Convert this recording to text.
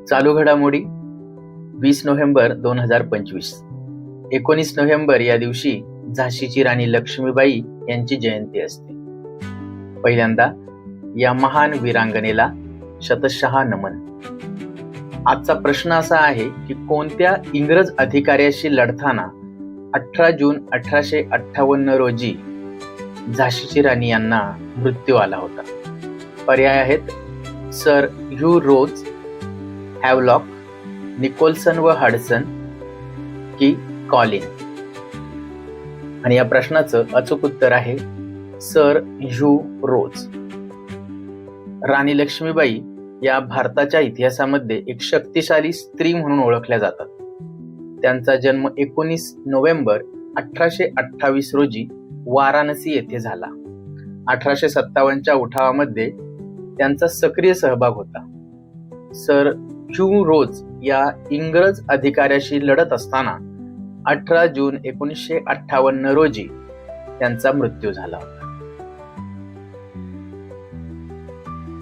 चालू घडामोडी 20 November 2025. 19 November या दिवशी झाशीची राणी लक्ष्मीबाई यांची जयंती असते. पहिल्यांदा या महान वीरांगनेला शतशः नमन. आजचा प्रश्न असा आहे की कोणत्या इंग्रज अधिकाऱ्याशी लढताना 18 जून 1858 रोजी झाशीची राणी यांना मृत्यू आला होता? पर्याय आहेत सर ह्यू रोज, हॅवलॉक, निकोलसन व हडसन की कॉलिन. आणि या प्रश्नाचं अचूक उत्तर आहे सर ह्यू रोज. राणी लक्ष्मीबाई या भारताच्या इतिहासामध्ये एक शक्तिशाली स्त्री म्हणून ओळखल्या जातात. त्यांचा जन्म 19 नोव्हेंबर 1828 रोजी वाराणसी येथे झाला. 1857च्या उठावामध्ये त्यांचा सक्रिय सहभाग होता. सर ह्यू रोज या इंग्रज अधिकाऱ्याशी लढत असताना 18 जून 1958 रोजी त्यांचा मृत्यू झाला होता.